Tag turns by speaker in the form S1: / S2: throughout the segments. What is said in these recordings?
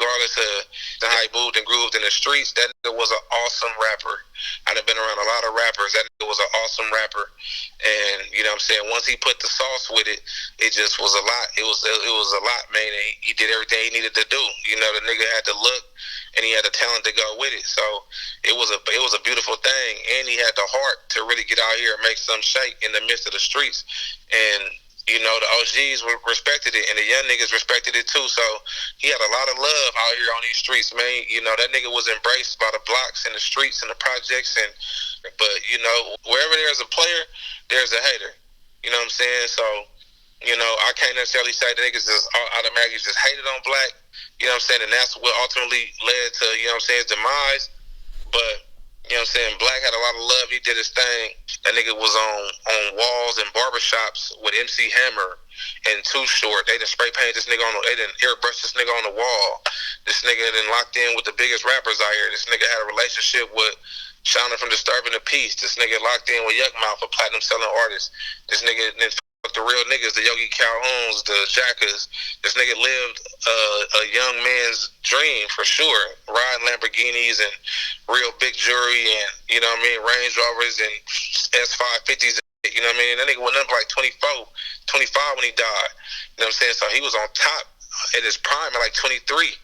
S1: regardless of how he moved and grooved in the streets, that nigga was an awesome rapper. I've been around a lot of rappers. That nigga was an awesome rapper. And, you know what I'm saying, once he put the sauce with it, it just was a lot. It was a lot, man. And he did everything he needed to do. You know, the nigga had the look and he had the talent to go with it. So it was a beautiful thing. And he had the heart to really get out here and make some shake in the midst of the streets. And you know, the OGs respected it, and the young niggas respected it too. So he had a lot of love out here on these streets, man. You know, that nigga was embraced by the blocks and the streets and the projects. But you know, wherever there's a player, there's a hater. You know what I'm saying? So, you know, I can't necessarily say the niggas just automatically just hated on Black. You know what I'm saying? And that's what ultimately led to, you know what I'm saying, his demise. But you know what I'm saying? Black had a lot of love. He did his thing. That nigga was on walls and barbershops with MC Hammer and Too Short. They done spray painted this nigga they done airbrush this nigga on the wall. This nigga done locked in with the biggest rappers out here. This nigga had a relationship with Shauna from Disturbing the Peace. This nigga locked in with Yuck Mouth, a platinum selling artist. This nigga then the real niggas, the Yogi Calhouns, the Jackers. This nigga lived a young man's dream for sure. Riding Lamborghinis and real big jewelry and, you know what I mean, Range Rovers and S550s. You know what I mean? That nigga went up like 24, 25 when he died. You know what I'm saying? So he was on top at his prime at like 23.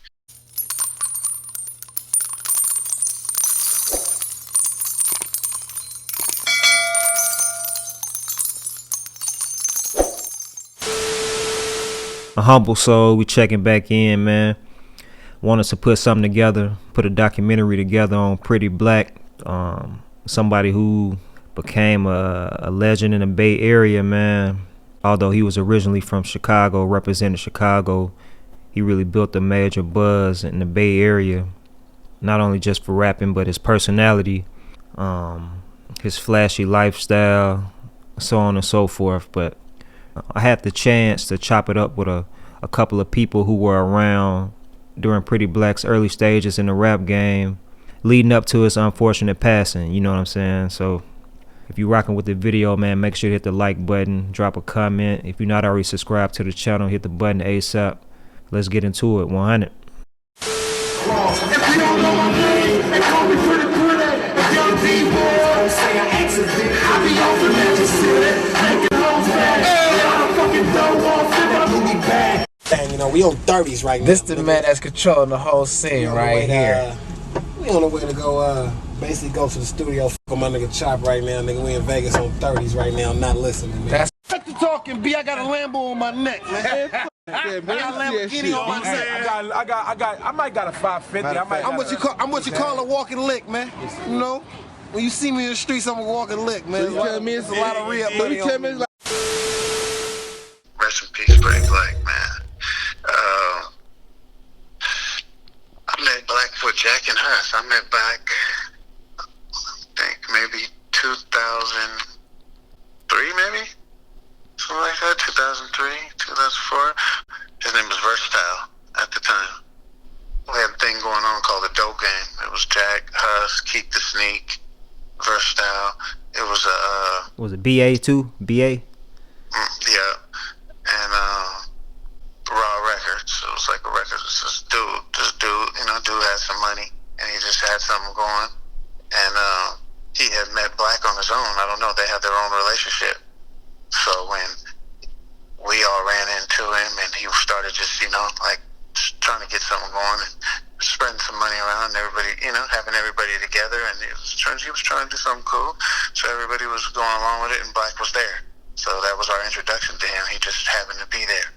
S2: AHumbleSoul, we checking back in, man. Want us to put something together, put a documentary together on Pretty Black, somebody who became a legend in the Bay Area, man. Although he was originally from Chicago, represented Chicago, he really built a major buzz in the Bay Area, not only just for rapping, but his personality, his flashy lifestyle, so on and so forth. But I had the chance to chop it up with a couple of people who were around during Pretty Black's early stages in the rap game, leading up to his unfortunate passing, you know what I'm saying? So if you're rocking with the video, man, make sure to hit the like button, drop a comment. If you're not already subscribed to the channel, hit the button ASAP. Let's get into it. 100.
S3: If you don't know my name, they call me Pretty Pretty. Young D-boy, say I accident. I be off the Magic City, making hoes bad. I don't fucking don't want to but I'm movie bad.
S4: Dang, you know, we on 30s right now.
S5: This the man that's controlling the whole scene right here.
S4: We on the way to go, basically go to the studio, fuck my nigga Chop right now, nigga. We in Vegas on 30s right now, not listening, man.
S5: That's
S3: Back to talking, B. I got a Lambo on my neck, man.
S4: Yeah,
S3: I got a Lamborghini on my neck.
S4: I might got a 550.
S3: I'm what you call a walking lick, man. You know, when you see me in the streets, I'm a walking lick, man.
S4: So you telling me
S3: it's a lot of re-up money on me.
S1: Rest in peace, Pretty Black, man. I met Black for Jack and Huss. I met Black, I think maybe 2003, maybe? Something like that, 2003, 2004. His name was Versatile at the time. We had a thing going on called the Dope Game. It was Jack, Huss, Keep the Sneak, Versatile. It was
S2: Was it BA too? BA?
S1: yeah. And Raw Records. It was like a record. This dude, you know, had some money and he just had something going. And he had met Black on his own. I don't know. They had their own relationship. So when we all ran into him and he started just, you know, like trying to get something going and spreading some money around, everybody, you know, having everybody together, and he was trying to do something cool. So everybody was going along with it, and Black was there. So that was our introduction to him. He just happened to be there.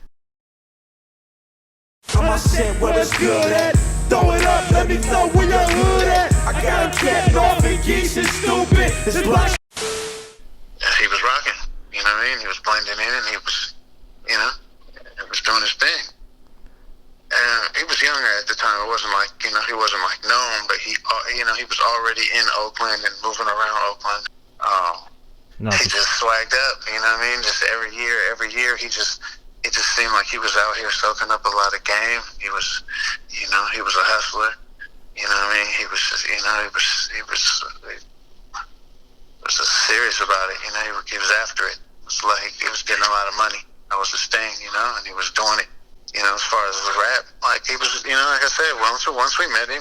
S3: I'm shit where it's good at. Throw it up, let me know where your hood at. I got a cat off and geese is stupid. It's Black.
S1: He was rocking, you know what I mean? He was blending in and he was, you know, he was doing his thing. He was younger at the time. It wasn't like, you know, he wasn't like known, but he, you know, he was already in Oakland and moving around Oakland. He just swagged up, you know what I mean? Just every year, it just seemed like he was out here soaking up a lot of game. He was, you know, he was a hustler. You know what I mean? He was just, you know, he was just serious about it. You know, he was after it. It was like he was getting a lot of money. That was his thing, you know, and he was doing it. You know, as far as the rap, like he was, you know, like I said, once we met him,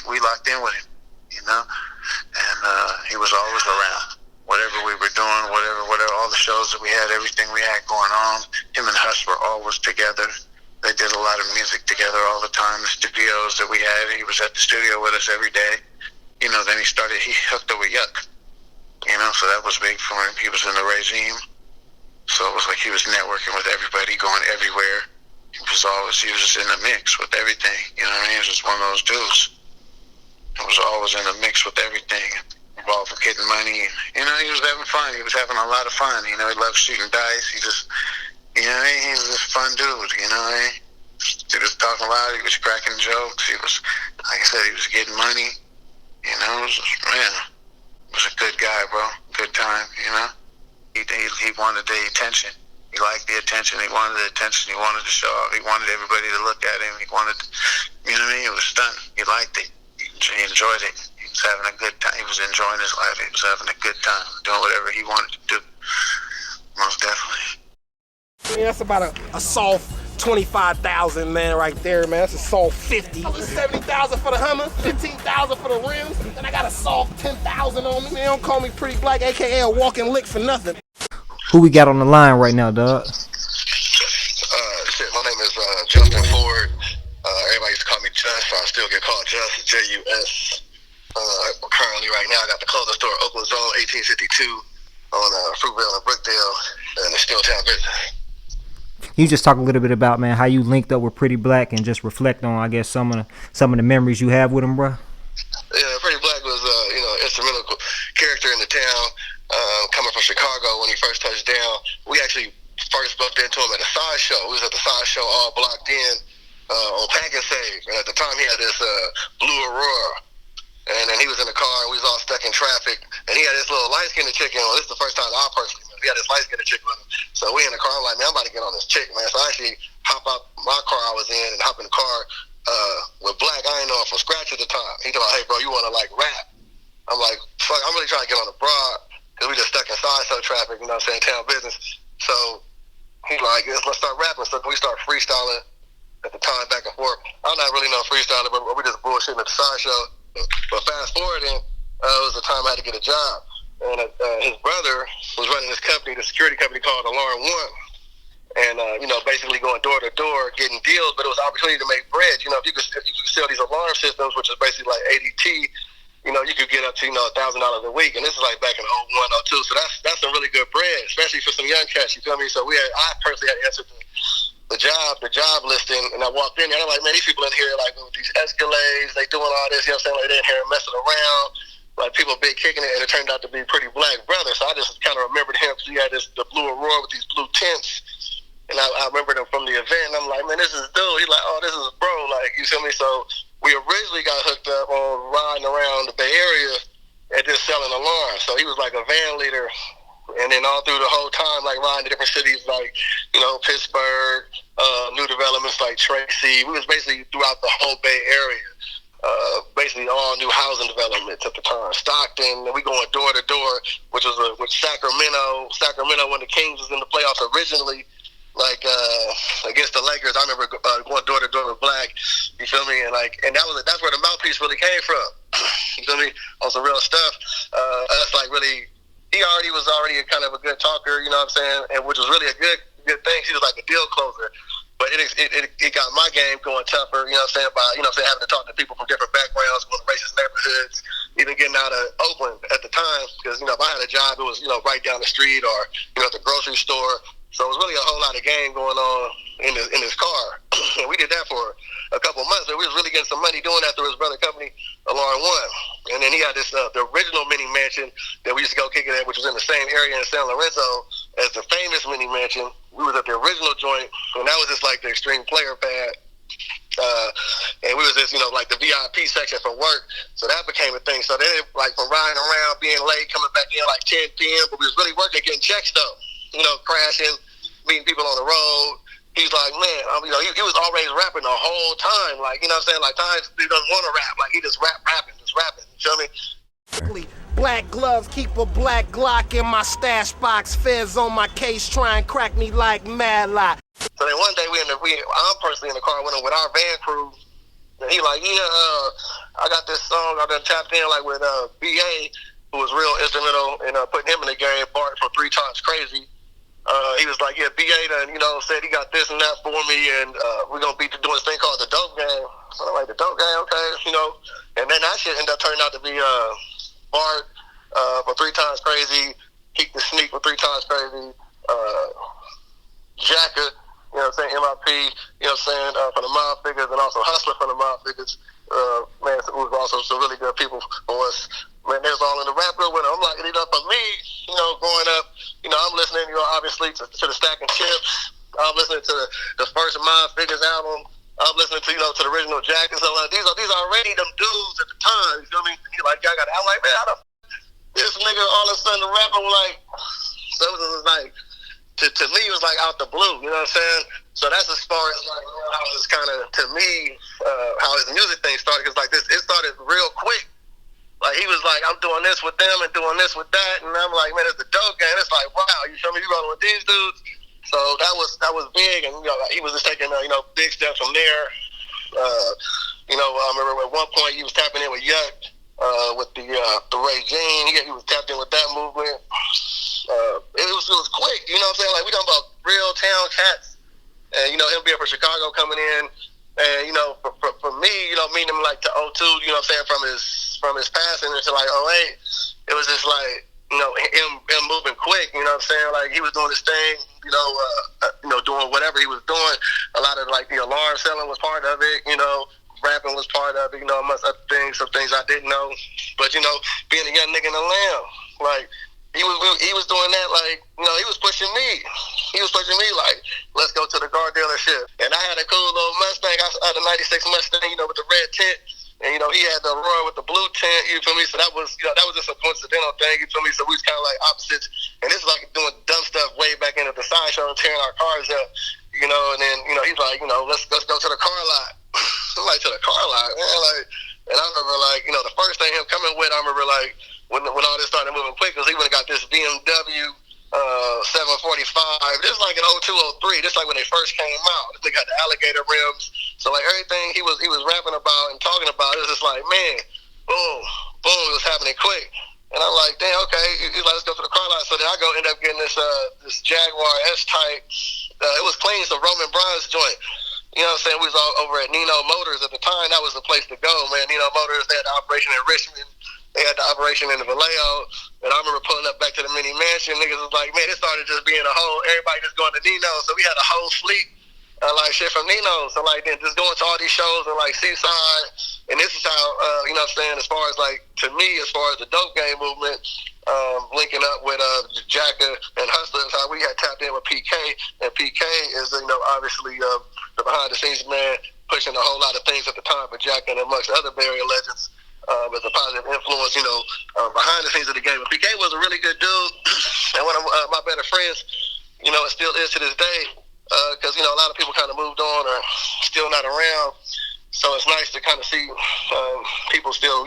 S1: we locked in with him, you know, and he was always around. Whatever we were doing, whatever, all the shows that we had, everything we had going on, him and Hush were always together. They did a lot of music together all the time. The studios that we had, he was at the studio with us every day. You know, then he hooked up with Yuck. You know, so that was big for him. He was in the regime. So it was like he was networking with everybody, going everywhere. He was just in the mix with everything. You know what I mean? He was just one of those dudes. He was always in the mix with everything. Involved with getting money. You know, he was having fun. He was having a lot of fun. You know, he loved shooting dice. He just, you know, he was a fun dude. You know, he was talking loud. He was cracking jokes. He was, like I said, he was getting money. You know, it was just, man, he was a good guy, bro. Good time. You know, he wanted the attention. He liked the attention. He wanted the attention. He wanted to show off. He wanted everybody to look at him. He wanted, you know what I mean? It was stunning. He liked it. He enjoyed it. He was having a good time. He was enjoying his life. He was having a good time, doing whatever he wanted to do. Most definitely.
S4: I mean, that's about a soft 25,000, man, right there, man. That's a soft 50. 70,000 for the Hummer, 15,000 for the rims, and I got a soft 10,000 on me. They don't call me Pretty Black, aka a walking lick for nothing.
S2: Who we got on the line right now, dog?
S1: My name is Justin Ford. Everybody used to call me Just, so I still get called Just, J-U-S. Currently, right now, I got the clothing store, Oakland Zone, 1852, on Fruitvale and Brookdale, and it's still town business.
S2: You just talk a little bit about, man, how you linked up with Pretty Black and just reflect on, I guess, some of the memories you have with him, bro.
S1: Yeah, Pretty Black was, instrumental character in the town. Coming from Chicago when he first touched down, we actually first bumped into him at a side show. We was at the side show all blocked in on Pack and Save, and at the time he had this blue Aurora. And then he was in the car, and we was all stuck in traffic. And he had this little light-skinned chick in. Well, this is the first time I personally met him. He had this light-skinned chick with him. So we in the car. I'm like, man, I'm about to get on this chick, man. So I actually hop out my car I was in and hop in the car with Black. I ain't know him from scratch at the time. He told me, hey, bro, you want to, like, rap? I'm like, fuck, I'm really trying to get on the broad because we just stuck in side traffic, you know what I'm saying, town business. So he's like, let's start rapping. So we start freestyling at the time, back and forth. I'm not really no freestyler, but we just bullshitting at the side show. But fast forwarding, it was the time I had to get a job. And his brother was running this company, the security company called Alarm One. And, basically going door to door, getting deals, but it was an opportunity to make bread. You know, if you could sell these alarm systems, which is basically like ADT, you know, you could get up to, $1,000 a week. And this is like back in 01, 02. So that's some really good bread, especially for some young cats, you feel me? So I personally had answered the job listing, and I walked in there, and I'm like, man, these people in here, like, with these Escalades, they doing all this, you know what I'm saying? Like, they in here messing around, like, people big kicking it, and it turned out to be Pretty Black brother. So I just kind of remembered him because he had the blue Aurora with these blue tints, and I remembered him from the event, and I'm like, man, this is dude. He's like, oh, this is bro, like, you feel me? So we originally got hooked up on riding around the Bay Area and just selling alarms. So he was like a van leader. And then all through the whole time, like riding to different cities like, Pittsburgh, new developments like Tracy. We was basically throughout the whole Bay Area, basically all new housing developments at the time. Stockton, and we going door to door, which was with Sacramento. Sacramento when the Kings was in the playoffs originally, like against the Lakers. I remember going door to door with Black. You feel me? And that's where the mouthpiece really came from. You feel me? On some real stuff. Us like really. He was already a kind of a good talker, you know what I'm saying, and which was really a good thing. He was like a deal closer, but it got my game going tougher, you know what I'm saying, by having to talk to people from different backgrounds, going to racist neighborhoods, even getting out of Oakland at the time, because if I had a job, it was right down the street or at the grocery store. So it was really a whole lot of game going on in his car, and we did that for a couple of months. And we was really getting some money doing that through his brother company, Alarm One. And then he had this the original mini mansion that we used to go kick it at, which was in the same area in San Lorenzo as the famous mini mansion. We was at the original joint, and that was just like the extreme player pad. And we was just, like the VIP section for work. So that became a thing. So then, like, from riding around, being late, coming back in like 10 p.m., but we was really working, getting checks though. Crashing, meeting people on the road. He's like, man, he was always rapping the whole time. Like, you know what I'm saying? Like, times he doesn't want to rap. Like, he just rapping. You feel me?
S4: Black gloves, keep a black Glock in my stash box. Feds on my case, try and crack me like Mad Lot.
S1: So then one day I'm personally in the car with him with our van crew. And he like, I got this song I done tapped in like with BA, who was real instrumental in putting him in the game, Bart from 3 Times Crazy. He was like, BA done, said he got this and that for me, and we're going to be doing this thing called the Dope Game. So I'm like, the Dope Game, okay, And then that shit ended up turning out to be Bart for 3 Times Crazy, Keep the Sneak for 3 Times Crazy, Jacka, MIP, for the Mob Figures, and also Hustler for the Mob Figures. Man, it was also some really good people for us. Man, they was all in the rap group with them. I'm like, for me, growing up, I'm listening, obviously to the Stack and Chips. I'm listening to the first Mob Figures album. I'm listening to, to the original Jack and stuff like that. These are already them dudes at the time, you feel me? He like, y'all got it. I'm like, man, how the this nigga all of a sudden the rapper was like, so it was like, to me, it was like out the blue, you know what I'm saying? So that's as far as like how it's kind of, to me, how his music thing started. Because like this, it started real quick. Like he was like, I'm doing this with them and doing this with that, and I'm like, man, it's the Dope Game. It's like, wow, you feel me? You rolling with these dudes. So that was big, and he was just taking big steps from there. I remember at one point he was tapping in with Yuck with the Ray Jean. He was tapped in with that movement. It was quick, you know what I'm saying? Like we talking about real town cats, and him being from Chicago coming in, and for me, meeting him like to 02, you know what I'm saying, from his passing into like 08, it was just like him moving quick, you know what I'm saying? Like he was doing his thing, doing whatever he was doing. A lot of like the alarm selling was part of it, rapping was part of it, amongst other things, some things I didn't know. But being a young nigga in the Lamb, like. He was doing that like, he was pushing me. He was pushing me like, let's go to the car dealership. And I had a cool little Mustang, the 96 Mustang, with the red tint. And, he had the Aurora with the blue tint, you feel me? So that was just a coincidental thing, you feel me? So we was kind of like opposites. And this is like doing dumb stuff way back into the sideshow, tearing our cars up, and then, he's like, let's go to the car lot. I'm like, to the car lot, man, like, and I remember like, the first thing him coming with, I remember like, when all this started moving quick, because he would have got this BMW 745. This is like an 02, 03. This is like when they first came out. They got the alligator rims. So like everything he was rapping about and talking about, it was just like, man, boom, boom, it was happening quick. And I'm like, damn, okay. He's like, let's go to the car lot. So then I end up getting this Jaguar S-Type. It was clean, so Roman Bronze joint. You know what I'm saying? We was all over at Nino Motors at the time. That was the place to go, man. Nino Motors, they had the operation in Richmond. They had the operation in the Vallejo, and I remember pulling up back to the mini mansion. Niggas was like, man, it started just being everybody just going to Nino. So we had a whole fleet, like shit from Nino. So like then just going to all these shows and like Seaside. And this is how, you know what I'm saying, as far as like, to me, as far as the Dope Game movement, linking up with Jacka and Hustler is how we had tapped in with PK. And PK is, obviously the behind the scenes man pushing a whole lot of things at the time for Jacka and amongst other Bay Area legends. As a positive influence, behind the scenes of the game. But PK was a really good dude, and one of my better friends, it still is to this day, because, a lot of people kind of moved on or still not around. So it's nice to kind of see people still,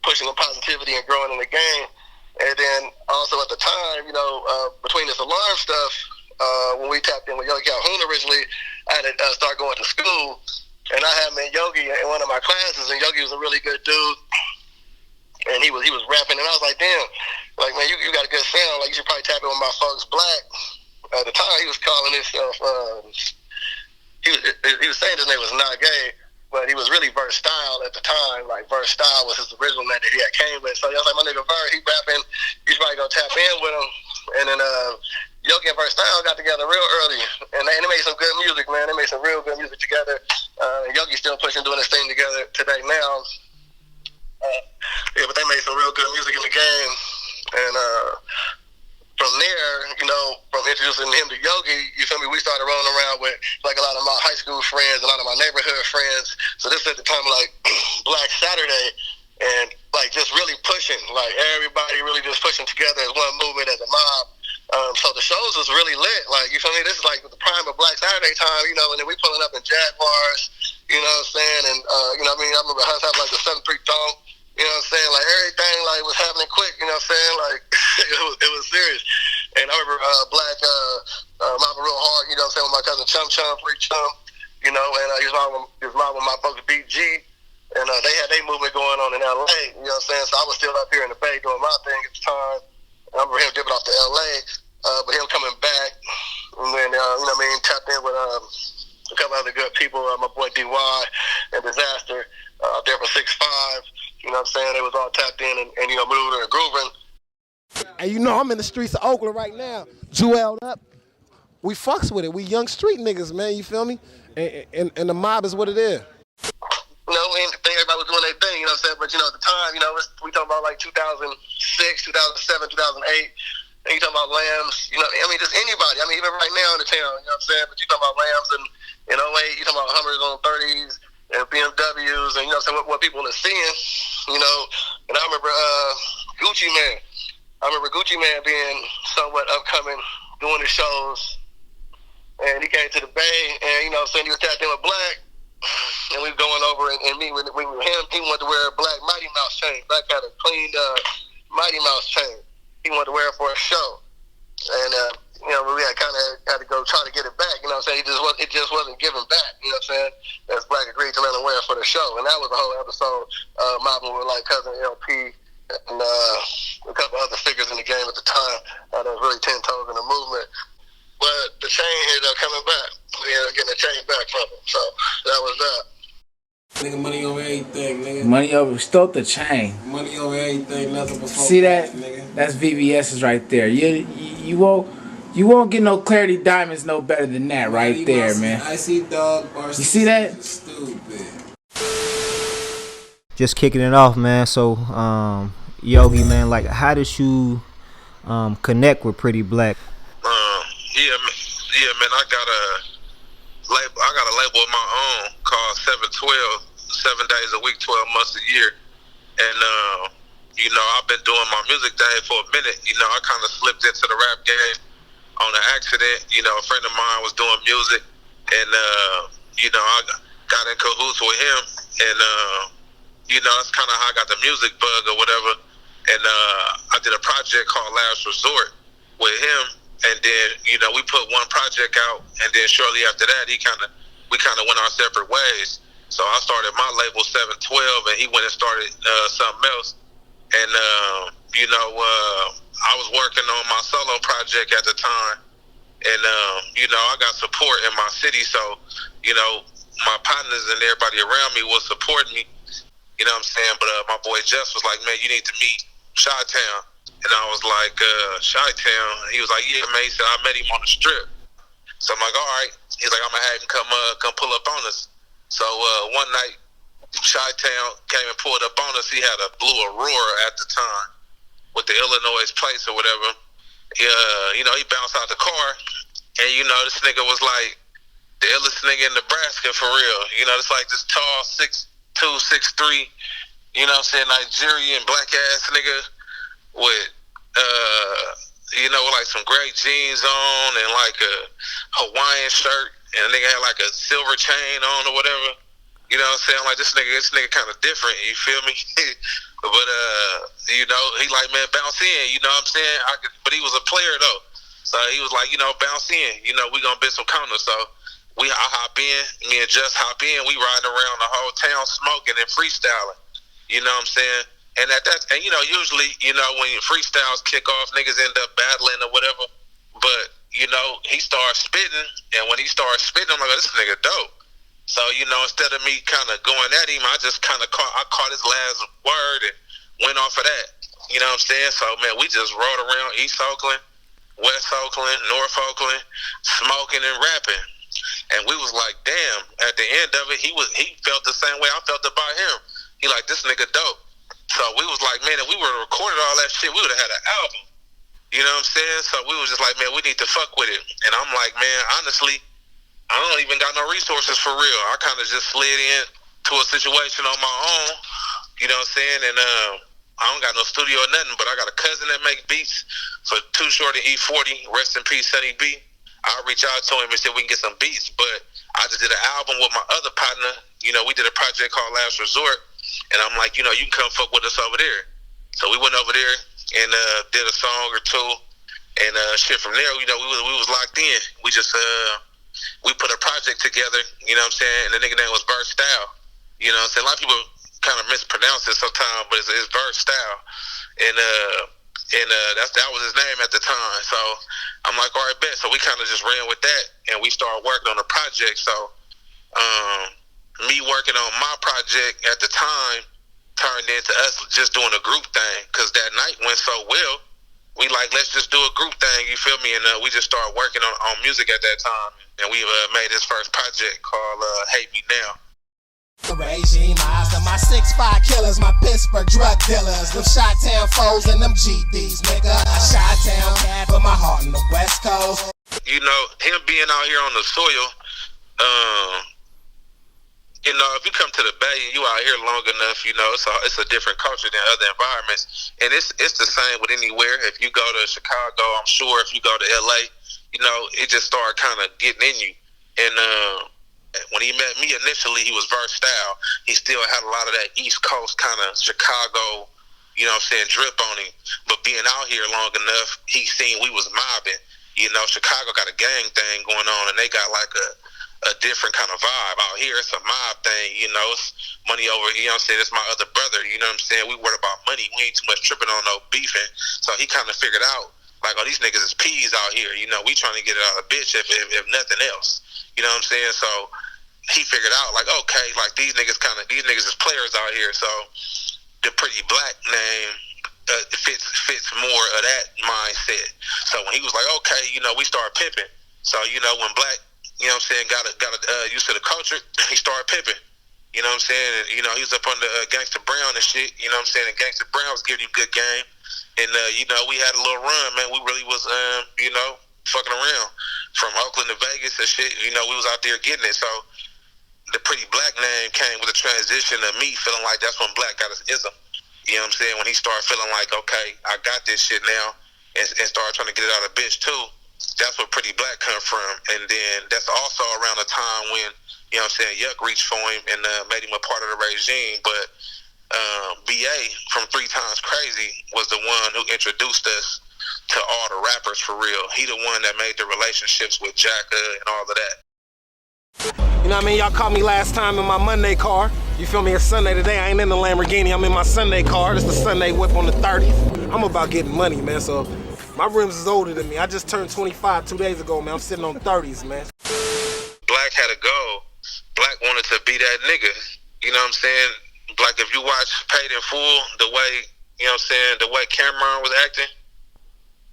S1: pushing on positivity and growing in the game. And then also at the time, between this alarm stuff, when we tapped in with Yogi Calhoun originally, I had to start going to school. And I had met Yogi in one of my classes, and Yogi was a really good dude. And he was rapping, and I was like, damn, like, man, you got a good sound. Like, you should probably tap in with my folks Black. At the time, he was calling himself, he was saying his name was not gay, but he was really Versatile at the time. Like, Versatile was his original name that he had came with. So I was like, my nigga Ver, he rapping, you should probably go tap in with him. And then Yogi and Versatile got together real early, and they made some good music, man. They made some real good music together. Yogi's still pushing, doing this thing together today now. But they made some real good music in the game. And from there, from introducing him to Yogi, you feel me, we started rolling around with like a lot of my high school friends, a lot of my neighborhood friends. So this at the time of like Black Saturday, and like just really pushing, like everybody really just pushing together as one movement, as a mob. So the shows was really lit. Like, you feel me? This is like the prime of Black Saturday time, and then we pulling up in Jaguars, you know what I'm saying? And, I remember us having like the 7-3 Thump, you know what I'm saying? Like, everything like was happening quick, you know what I'm saying? Like, it was serious. And I remember Black, Mama Real Hard, you know what I'm I'm saying, with my cousin Chum Chum, Free Chum, you know, and he was riding with my folks BG, and they had their movement going on in LA, you know what I'm saying? So I was still up here in the Bay doing my thing at the time. I remember him dipping off to LA, but him coming back, and then, you know what I mean, tapped in with a couple other good people, my boy DY and Disaster, out there for 6'5", you know what I'm saying? They was all tapped in and you know, moving and grooving.
S4: And you know I'm in the streets of Oakland right now, jeweled up. We fucks with it. We young street niggas, man, you feel me? And the mob is what it is.
S1: You know, and everybody was doing their thing, you know what I'm saying? But, you know, at the time, you know, we talking about like 2006, 2007, 2008. And you talking about Lambs, you know, I mean, just anybody. I mean, even right now in the town, you know what I'm saying? But you talking about Lambs and, you know, you talking about Hummers on 30s and BMWs and, you know what I'm saying, what people are seeing, you know. And I remember Gucci Man. I remember Gucci Man being somewhat upcoming, doing the shows. And he came to the Bay and, you know what I'm saying, he was tapped in with Black. And we were going over and meet with him. He wanted to wear a black Mighty Mouse chain. Black had a cleaned Mighty Mouse chain. He wanted to wear it for a show, and you know, we had to go try to get it back. You know what I'm saying? It just wasn't given back. You know what I'm saying? As Black agreed to let him wear it for the show, and that was the whole episode. Mobbing with like Cousin LP and a couple other figures in the game at the time. That was really 10 toes in the movement. But the chain ended up coming back. We ended up getting the chain back from him. So that was that.
S5: Nigga, money over everything, nigga. Money over, stole the chain. Money over everything, nothing but see that? Nigga. That's VVS's right there. You won't get no Clarity Diamonds no better than that right there, man. I see dog. You see that? Stupid.
S2: Just kicking it off, man. So, Yogi, man, like, how did you connect with Pretty Black?
S1: Yeah, man. I got a label of my own called 712, 7 days a week, 12 months a year. And, you know, I've been doing my music thing for a minute. You know, I kind of slipped into the rap game on an accident. You know, a friend of mine was doing music, and, you know, I got in cahoots with him. And, you know, that's kind of how I got the music bug or whatever. And I did a project called Last Resort with him. And then, you know, we put one project out, and then shortly after that, we kind of went our separate ways. So I started my label 712, and he went and started something else. And you know, I was working on my solo project at the time, and you know, I got support in my city, so you know, my partners and everybody around me was supporting me. You know what I'm saying? But my boy Jess was like, "Man, you need to meet Chi-Town." And I was like, Chi-Town? He was like, yeah, man. He said, I met him on the strip. So I'm like, all right. He's like, I'm going to have him come pull up on us. So one night, Chi-Town came and pulled up on us. He had a blue Aurora at the time with the Illinois plates or whatever. You know, he bounced out the car. And, you know, this nigga was like the illest nigga in Nebraska for real. You know, it's like this tall, 6'2", 6'3", you know what I'm saying, Nigerian black-ass nigga with, you know, like some gray jeans on and like a Hawaiian shirt, and the nigga had like a silver chain on or whatever. You know what I'm saying? Like this nigga kind of different. You feel me? But you know, he like, man, bounce in. You know what I'm saying? But he was a player though, so he was like, you know, bounce in. You know, we gonna bid some counters. So I hop in. Me and Just hop in. We riding around the whole town smoking and freestyling. You know what I'm saying? And and you know, usually, you know, when freestyles kick off, niggas end up battling or whatever. But you know, he started spitting, and when he started spitting, I'm like, this nigga dope. So you know, instead of me kind of going at him, I just kind of caught his last word and went off of that. You know what I'm saying? So man, we just rode around East Oakland, West Oakland, North Oakland, smoking and rapping. And we was like, damn. At the end of it, he felt the same way I felt about him. He like, this nigga dope. So we was like, man, if we would have recorded all that shit, we would have had an album. You know what I'm saying? So we was just like, man, we need to fuck with it. And I'm like, man, honestly, I don't even got no resources for real. I kind of just slid in to a situation on my own. You know what I'm saying? And I don't got no studio or nothing, but I got a cousin that make beats for Too Short and E40. Rest in peace, Sonny B. I'll reach out to him and see if we can get some beats. But I just did an album with my other partner. You know, we did a project called Last Resort. And I'm like, you know, you can come fuck with us over there. So we went over there and did a song or two. And shit, from there, you know, we was locked in. We just, we put a project together, you know what I'm saying, and the nigga name was Verse Style. You know what I'm saying? A lot of people kind of mispronounce it sometimes, but it's Verse Style. And that was his name at the time. So I'm like, all right, bet. So we kind of just ran with that, and we started working on the project. So me working on my project at the time turned into us just doing a group thing, because that night went so well. We like, let's just do a group thing, you feel me? And we just started working on music at that time. And we made this first project called Hate Me Now.
S6: Regime eyes to my 6'5" killers, my Pittsburgh drug dealers, them Chi-Town foes and them GDs, nigga. A Chi-Town cat, but my heart on the West Coast.
S1: You know, him being out here on the soil, you know, if you come to the Bay and you out here long enough, you know, it's a different culture than other environments. And it's the same with anywhere. If you go to Chicago, I'm sure if you go to LA, you know, it just started kind of getting in you. And when he met me initially, he was Verse Style. He still had a lot of that East Coast kind of Chicago, you know what I'm saying, drip on him. But being out here long enough, he seen we was mobbing. You know, Chicago got a gang thing going on, and they got like a different kind of vibe. Out here, it's a mob thing, you know, it's money over, you know what I'm saying, it's my other brother, you know what I'm saying, we worried about money, we ain't too much tripping on no beefing. So he kind of figured out, like, oh, these niggas is peas out here, you know, we trying to get it out of the bitch if nothing else, you know what I'm saying. So he figured out, like, okay, like, these niggas is players out here. So the Pretty Black name fits more of that mindset. So when he was like, okay, you know, we started pimping. So, you know, when Black, you know what I'm saying, got used to the culture, he started pimping. You know what I'm saying? And, you know, he was up under Gangsta Brown and shit. You know what I'm saying? And Gangsta Brown was giving him good game. And, you know, we had a little run, man. We really was, you know, fucking around. From Oakland to Vegas and shit, you know, we was out there getting it. So the Pretty Black name came with a transition of me feeling like that's when Black got his ism. You know what I'm saying? When he started feeling like, okay, I got this shit now, and started trying to get it out of bitch too. That's where Pretty Black come from. And then that's also around the time when, you know what I'm saying, Yuck reached for him and made him a part of the regime. But BA from 3 Times Crazy was the one who introduced us to all the rappers for real. He the one that made the relationships with Jacka and all of that.
S4: You know what I mean? Y'all caught me last time in my Monday car. You feel me? It's Sunday today. I ain't in the Lamborghini. I'm in my Sunday car. It's the Sunday whip on the 30th. I'm about getting money, man. So my rims is older than me. I just turned 25 2 days ago, man. I'm sitting on 30s, man.
S1: Black had a goal. Black wanted to be that nigga. You know what I'm saying? Black, if you watch Paid in Full, the way, you know what I'm saying, the way Cameron was acting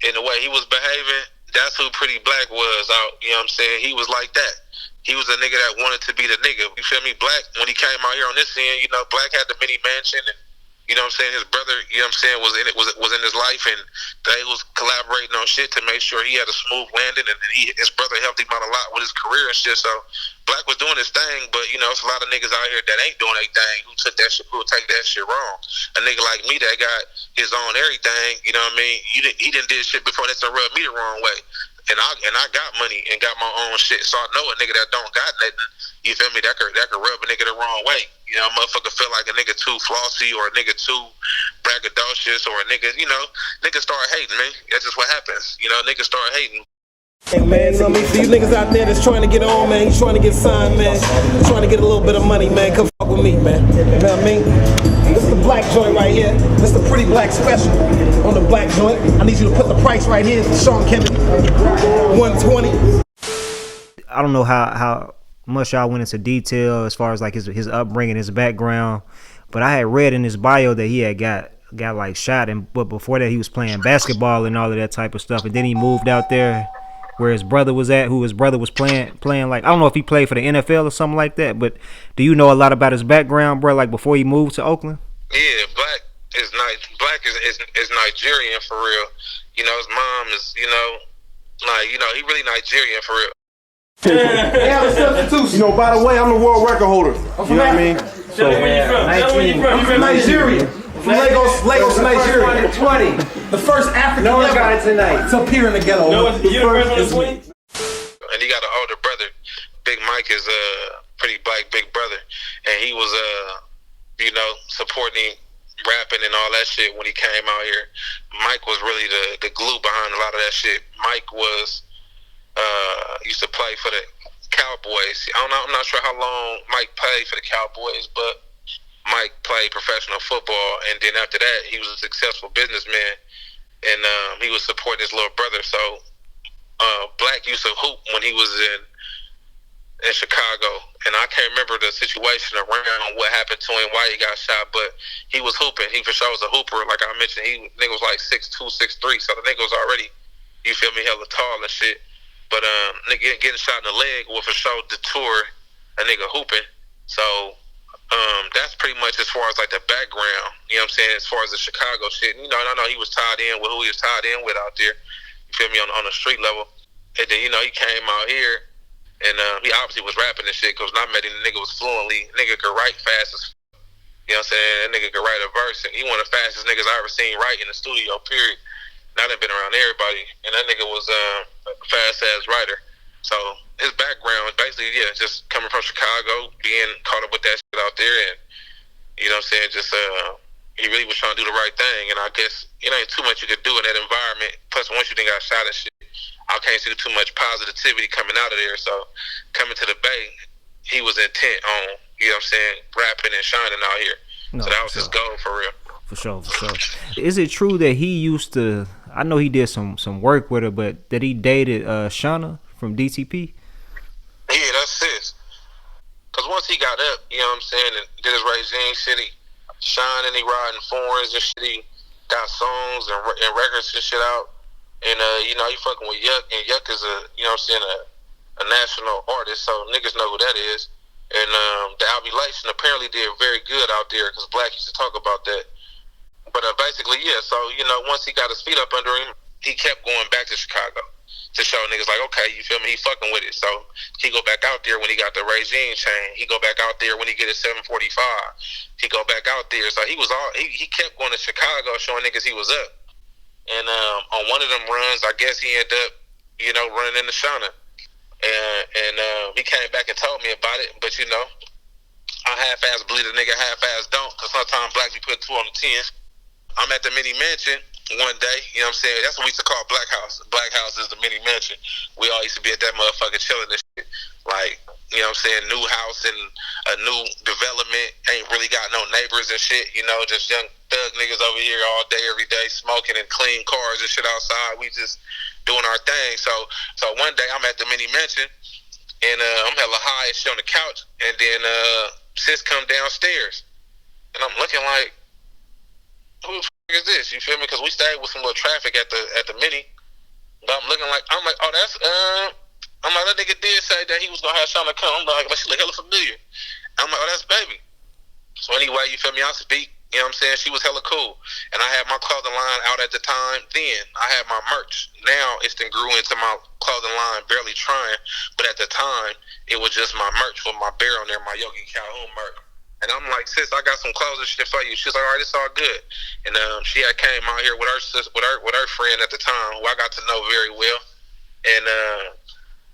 S1: and the way he was behaving, that's who Pretty Black was out. You know what I'm saying? He was like that. He was a nigga that wanted to be the nigga. You feel me? Black, when he came out here on this end, you know, Black had the mini mansion and, you know what I'm saying, his brother, you know what I'm saying, was in his life, and they was collaborating on shit to make sure he had a smooth landing, and his brother helped him out a lot with his career and shit. So Black was doing his thing, but you know, it's a lot of niggas out here that ain't doing their thing who take that shit wrong. A nigga like me that got his own everything, you know what I mean? He didn't did shit before that to rub me the wrong way. And I got money and got my own shit. So I know a nigga that don't got nothing, you feel me, that could rub a nigga the wrong way. You know, a motherfucker feel like a nigga too flossy or a nigga too braggadocious or a nigga, you know, niggas start hating, man. That's just what happens. You know, niggas start hating.
S4: Hey man, so these niggas out there that's trying to get on, man, he's trying to get signed, man, trying to get a little bit of money, man, come fuck with me, man. You know what I mean? This is the Black joint right here. This is the Pretty Black special on the Black joint. I need you to put the price right here. Sean Kennedy, 120.
S2: I don't know how much y'all went into detail as far as like his upbringing, his background, but I had read in his bio that he had got like shot, but before that he was playing basketball and all of that type of stuff, and then he moved out there where his brother was at, who his brother was playing like, I don't know if he played for the NFL or something like that, but do you know a lot about his background, bro, like before he moved to Oakland?
S1: Yeah, Black is Nigerian for real. You know, his mom is, you know, like, you know, he really Nigerian for real.
S3: Yeah, the substitution. You know, by the way, I'm the world record holder. You know what I mean?
S7: So,
S3: I'm from Nigeria. From Lagos, Nigeria. 20. The first African
S7: no one got it tonight.
S3: to appear in the ghetto.
S7: No one's the first.
S1: And he got an older brother. Big Mike is a Pretty Black big brother, and he was you know, supporting rapping and all that shit when he came out here. Mike was really the glue behind a lot of that shit. Mike was used to play for the Cowboys. I'm not sure how long Mike played for the Cowboys, but Mike played professional football, and then after that, he was a successful businessman, and he was supporting his little brother. So Black used to hoop when he was in Chicago, and I can't remember the situation around what happened to him, why he got shot, but he was hooping. He for sure was a hooper. Like I mentioned, nigga was like 6'2", 6'3", so the nigga was already, you feel me, hella tall and shit. But nigga getting shot in the leg will for sure detour a nigga hooping. So that's pretty much as far as like the background, you know what I'm saying, as far as the Chicago shit. You know, and I know he was tied in with who he was tied in with out there, you feel me, on the street level. And then, you know, he came out here, and he obviously was rapping and shit, because when I met him, the nigga was fluently, nigga could write fast as you know what I'm saying, that nigga could write a verse, and he one of the fastest niggas I ever seen write in the studio, period. And I done been around everybody, and that nigga was a fast-ass writer. So his background, basically, yeah, just coming from Chicago, being caught up with that shit out there, and, you know what I'm saying, just, he really was trying to do the right thing, and I guess it ain't too much you could do in that environment. Plus, once you done got shot and shit, I can't see too much positivity coming out of there. So coming to the Bay, he was intent on, you know what I'm saying, rapping and shining out here. No, so that was his goal for real.
S2: For sure. Is it true that he used to, I know he did some work with her, but that he dated Shauna from DTP?
S1: Yeah, that's it. Because once he got up, you know what I'm saying, and did his regime shit, he shining, he riding foreigns and shit, he got songs and records and shit out. And, you know, he fucking with Yuck, and Yuck is you know what I'm saying, a national artist, so niggas know who that is. And the Ovulation apparently did very good out there, because Black used to talk about that. But basically, yeah, so, you know, once he got his feet up under him, he kept going back to Chicago to show niggas like, okay, you feel me, he fucking with it. So he go back out there when he got the regime chain. He go back out there when he get his 745. He go back out there. So he kept going to Chicago showing niggas he was up. And on one of them runs, I guess he ended up, you know, running into Shauna. And he came back and told me about it. But, you know, I half-ass believe a nigga, half-ass don't, because sometimes Black be put 2 on the 10. I'm at the mini mansion one day, you know what I'm saying? That's what we used to call Black House. Black House is the mini mansion. We all used to be at that motherfucker chilling and shit. Like, you know what I'm saying, new house and a new development, ain't really got no neighbors and shit, you know, just young thug niggas over here all day, every day, smoking and clean cars and shit outside. We just doing our thing. So one day I'm at the mini mansion, and I'm hella high and shit on the couch, and then sis come downstairs, and I'm looking like, who the fuck is this? You feel me? Because we stayed with some little traffic at the mini, but I'm like, oh, that's I'm like, that nigga did say that he was gonna have Shauna come. I'm like, she look hella familiar. I'm like, oh, that's baby. So anyway, you feel me? I speak. You know what I'm saying? She was hella cool. And I had my clothing line out at the time. Then I had my merch. Now it's then grew into my clothing line, barely trying. But at the time, it was just my merch with my bear on there, my Yogi Calhoun merch. And I'm like, sis, I got some clothes and shit for you. She's like, all right, it's all good. And she had came out here with her friend at the time, who I got to know very well. And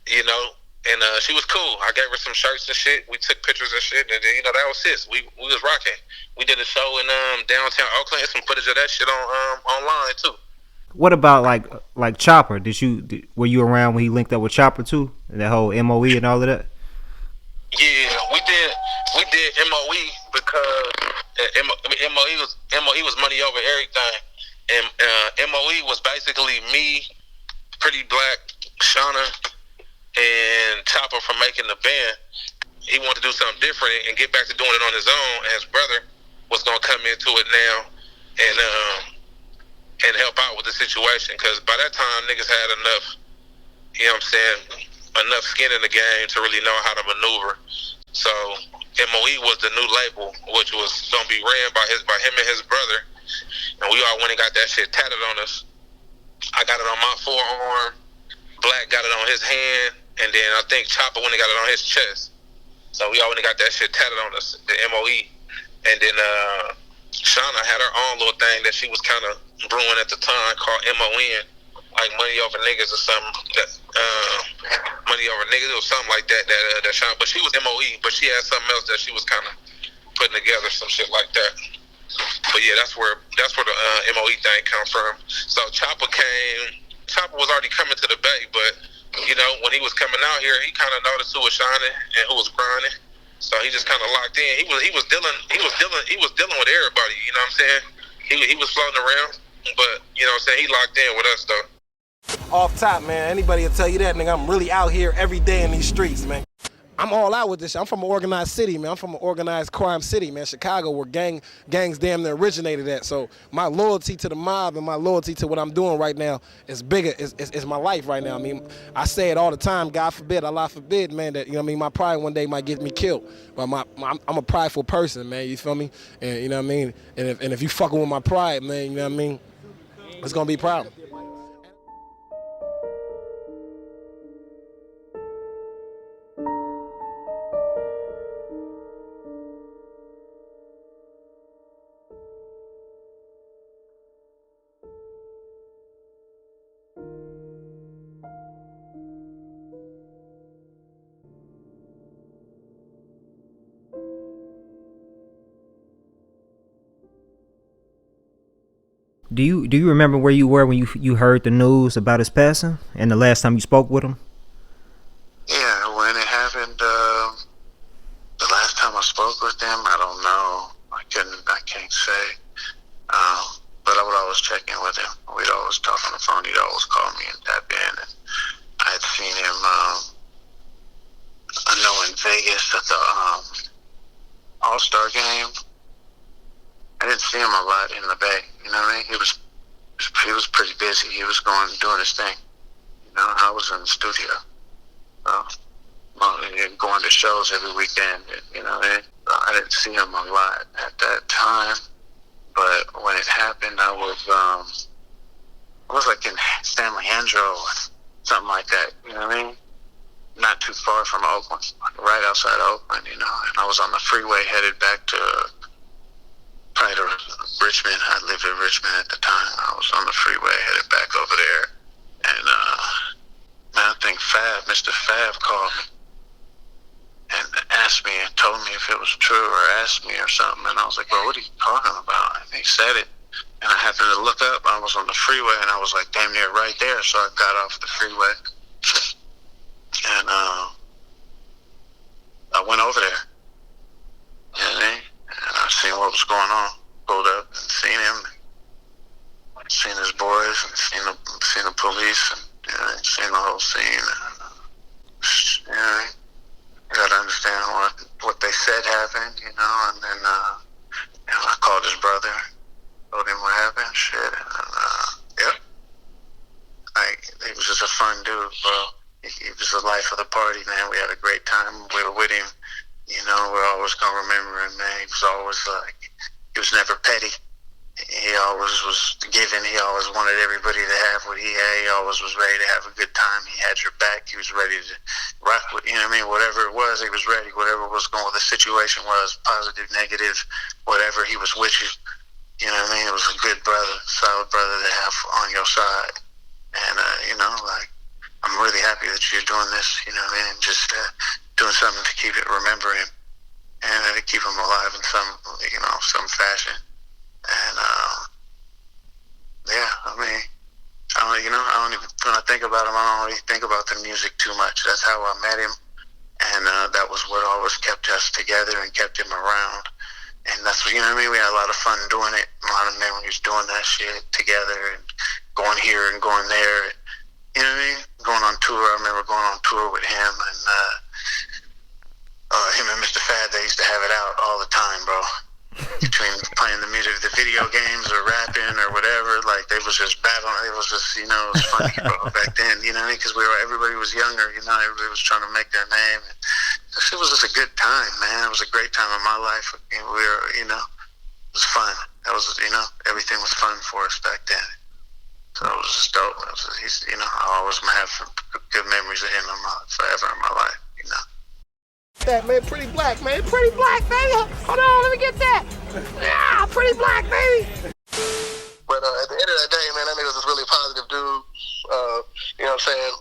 S1: you know, and she was cool. I gave her some shirts and shit. We took pictures and shit, and then, you know, that was sis. We was rocking. We did a show in downtown Oakland. There's some footage of that shit on online too.
S2: What about like Chopper? Were you around when he linked up with Chopper too, and that whole MOE and all of that?
S1: Yeah, we did MOE because MOE was money over everything, and MOE was basically me, Pretty Black, Shauna, and Chopper from making the band. He wanted to do something different and get back to doing it on his own, and his brother was gonna come into it now and help out with the situation, because by that time niggas had enough, you know what I'm saying, enough skin in the game to really know how to maneuver. So MOE was the new label, which was gonna be ran by him and his brother, and we all went and got that shit tatted on us. I got it on my forearm, Black got it on his hand, and then I think Chopper went and got it on his chest. So we all went and got that shit tatted on us, the MOE. And then Shauna had her own little thing that she was kind of brewing at the time called MON, like Money Over Niggas or something. Money Over Niggas or something like that. That Shauna, but she was MOE, but she had something else that she was kind of putting together, some shit like that. But yeah, that's where the MOE thing come from. So Chopper was already coming to the Bay, but you know, when he was coming out here, he kind of noticed who was shining and who was grinding. So he just kind of locked in. He was dealing with everybody. You know what I'm saying? He was floating around, but you know what I'm saying. He locked in with us though.
S4: Off top, man. Anybody will tell you that, nigga. I'm really out here every day in these streets, man. I'm all out with this shit. I'm from an organized city, man. I'm from an organized crime city, man. Chicago, where gangs damn near originated at. So my loyalty to the mob and my loyalty to what I'm doing right now is bigger. Is my life right now. I mean, I say it all the time. God forbid, Allah forbid, man. That, you know what I mean. My pride one day might get me killed. But I'm a prideful person, man. You feel me? And you know what I mean. And if you fucking with my pride, man, you know what I mean. It's gonna be a problem.
S2: Do you remember where you were when you heard the news about his passing and the last time you spoke with him?
S1: Yeah, when it happened, the last time I spoke with him, I don't know. I can't say. But I would always check in with him. We'd always talk on the phone. He'd always call me and tap in. And I had seen him, I know in Vegas at the All-Star game. I didn't see him a lot in the Bay. You know what I mean? He was pretty busy. He was doing his thing. You know, I was in the studio. Going to shows every weekend. You know, I didn't see him a lot at that time. But when it happened, I was like in San Leandro or something like that. You know what I mean? Not too far from Oakland, right outside Oakland. You know, and I was on the freeway headed back to probably to Richmond. I lived in Richmond at the time. I was on the freeway headed back over there, and I think Mr. Fab called me and asked me and told me if it was true or asked me or something. And I was like, "Bro, what are you talking about?" And he said it, and I happened to look up. I was on the freeway, and I was like damn near right there. So I got off the freeway, and I went over there. You know what I mean? And I seen what was going on. Pulled up and seen him, seen his boys, and seen the police, and you know, seen the whole scene. You know, you gotta understand what they said happened, you know. And then you know, I called his brother, told him what happened, shit, and yep. He was just a fun dude, bro. He was the life of the party, man. We had a great time. We were with him. You know, we're always gonna remember him, man. He was always he was never petty. He always was giving. He always wanted everybody to have what he had. He always was ready to have a good time. He had your back. He was ready to rock with, you know what I mean? Whatever it was, he was ready. Whatever was going, the situation was, positive, negative, whatever, he was with you. You know what I mean? It was a good brother, solid brother to have on your side. And, you know, like, I'm really happy that you're doing this, you know what I mean? Just doing something to keep it, remember him, and to keep him alive in some fashion. And yeah, I mean, I don't even, when I think about him, I don't really think about the music too much. That's how I met him, and that was what always kept us together and kept him around. And that's what, you know what I mean? We had a lot of fun doing it, a lot of memories doing that shit together, and going here and going there. You know what I mean? Going on tour. I remember going on tour with him, and him and Mr. Fad, they used to have it out all the time, bro. Between playing the music, the video games, or rapping, or whatever, like they was just battling. It was just, you know, it was funny, bro, back then. You know what I mean? Because everybody was younger. You know, everybody was trying to make their name. And it was just a good time, man. It was a great time in my life. And we were, you know, it was fun. That was, you know, everything was fun for us back then. So it was just dope. He's, you know, I always have some good memories of him forever in my life, you know.
S4: That man, pretty black, man. Pretty black, baby. Hold on, let me get that. Yeah, pretty black, baby.
S1: But at the end of the day, man, that nigga was a really positive dude. You know what I'm saying?